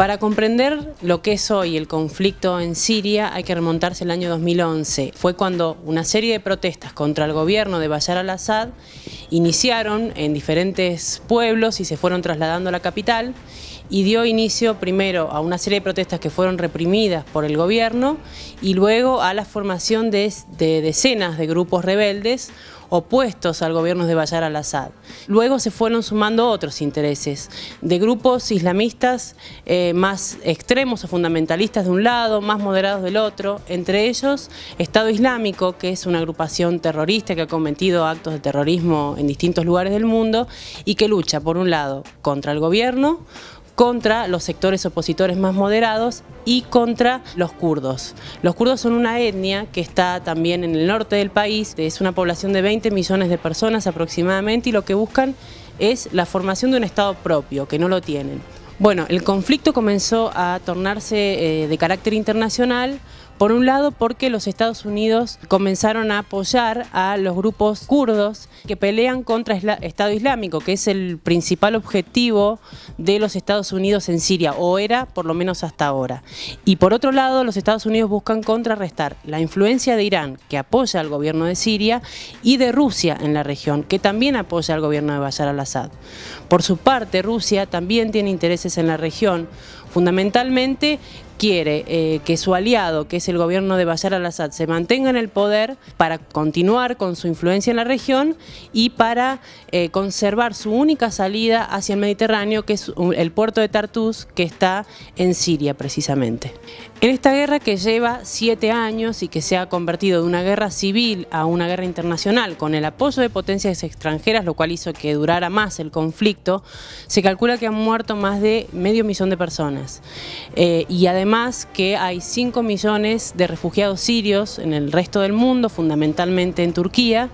Para comprender lo que es hoy el conflicto en Siria hay que remontarse al año 2011. Fue cuando una serie de protestas contra el gobierno de Bashar al-Assad iniciaron en diferentes pueblos y se fueron trasladando a la capital, y dio inicio primero a una serie de protestas que fueron reprimidas por el gobierno y luego a la formación de decenas de grupos rebeldes opuestos al gobierno de Bashar al-Assad. Luego se fueron sumando otros intereses, de grupos islamistas más extremos o fundamentalistas de un lado, más moderados del otro, entre ellos Estado Islámico, que es una agrupación terrorista que ha cometido actos de terrorismo en distintos lugares del mundo y que lucha, por un lado, contra el gobierno, contra los sectores opositores más moderados y contra los kurdos. Los kurdos son una etnia que está también en el norte del país, es una población de 20 millones de personas aproximadamente, y lo que buscan es la formación de un Estado propio, que no lo tienen. Bueno, el conflicto comenzó a tornarse de carácter internacional, por un lado porque los Estados Unidos comenzaron a apoyar a los grupos kurdos que pelean contra Estado Islámico, que es el principal objetivo de los Estados Unidos en Siria, o era por lo menos hasta ahora. Y por otro lado, los Estados Unidos buscan contrarrestar la influencia de Irán, que apoya al gobierno de Siria, y de Rusia en la región, que también apoya al gobierno de Bashar al-Assad. Por su parte, Rusia también tiene intereses en la región. Fundamentalmente quiere que su aliado, que es el gobierno de Bashar al-Assad, se mantenga en el poder para continuar con su influencia en la región y para conservar su única salida hacia el Mediterráneo, que es el puerto de Tartus, que está en Siria precisamente. En esta guerra, que lleva 7 años y que se ha convertido de una guerra civil a una guerra internacional con el apoyo de potencias extranjeras, lo cual hizo que durara más el conflicto, se calcula que han muerto más de medio millón de personas. Y además que hay 5 millones de refugiados sirios en el resto del mundo, fundamentalmente en Turquía,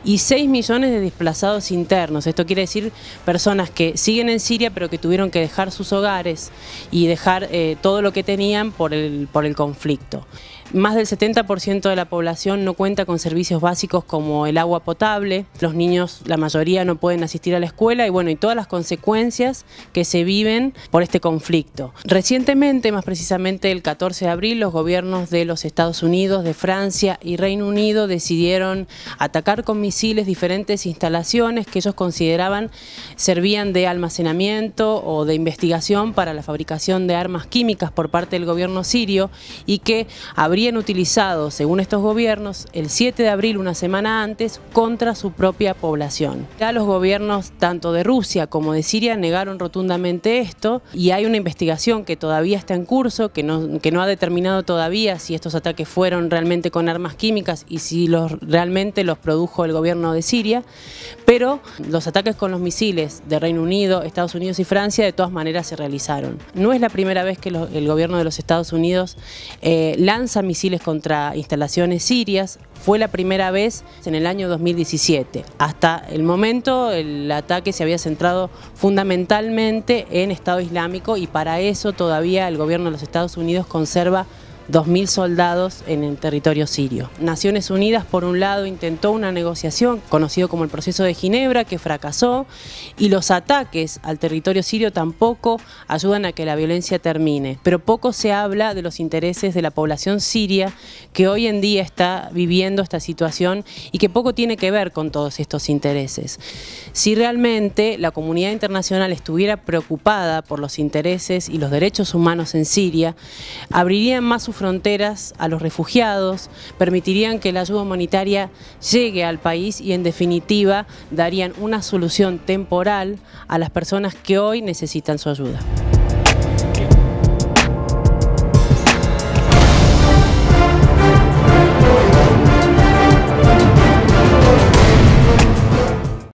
y 6 millones de desplazados internos. Esto quiere decir personas que siguen en Siria pero que tuvieron que dejar sus hogares y dejar todo lo que tenían por el conflicto. Más del 70% de la población no cuenta con servicios básicos como el agua potable. Los niños, la mayoría, no pueden asistir a la escuela y todas las consecuencias que se viven por este conflicto. Recientemente, más precisamente el 14 de abril, los gobiernos de los Estados Unidos, de Francia y Reino Unido decidieron atacar con misiles diferentes instalaciones que ellos consideraban servían de almacenamiento o de investigación para la fabricación de armas químicas por parte del gobierno sirio, y que habrían utilizado, según estos gobiernos, el 7 de abril, una semana antes, contra su propia población. Ya los gobiernos tanto de Rusia como de Siria negaron rotundamente esto, y hay una investigación que todavía está en curso, que no ha determinado todavía si estos ataques fueron realmente con armas químicas y si realmente los produjo el gobierno de Siria, pero los ataques con los misiles de Reino Unido, Estados Unidos y Francia de todas maneras se realizaron. No es la primera vez que el gobierno de los Estados Unidos lanza misiles contra instalaciones sirias. Fue la primera vez en el año 2017. Hasta el momento el ataque se había centrado fundamentalmente en Estado Islámico, y para eso todavía el gobierno de los Estados Unidos conserva 2.000 soldados en el territorio sirio. Naciones Unidas, por un lado, intentó una negociación, conocido como el Proceso de Ginebra, que fracasó, y los ataques al territorio sirio tampoco ayudan a que la violencia termine. Pero poco se habla de los intereses de la población siria, que hoy en día está viviendo esta situación y que poco tiene que ver con todos estos intereses. Si realmente la comunidad internacional estuviera preocupada por los intereses y los derechos humanos en Siria, abrirían más sus fronteras a los refugiados, permitirían que la ayuda humanitaria llegue al país y, en definitiva, darían una solución temporal a las personas que hoy necesitan su ayuda.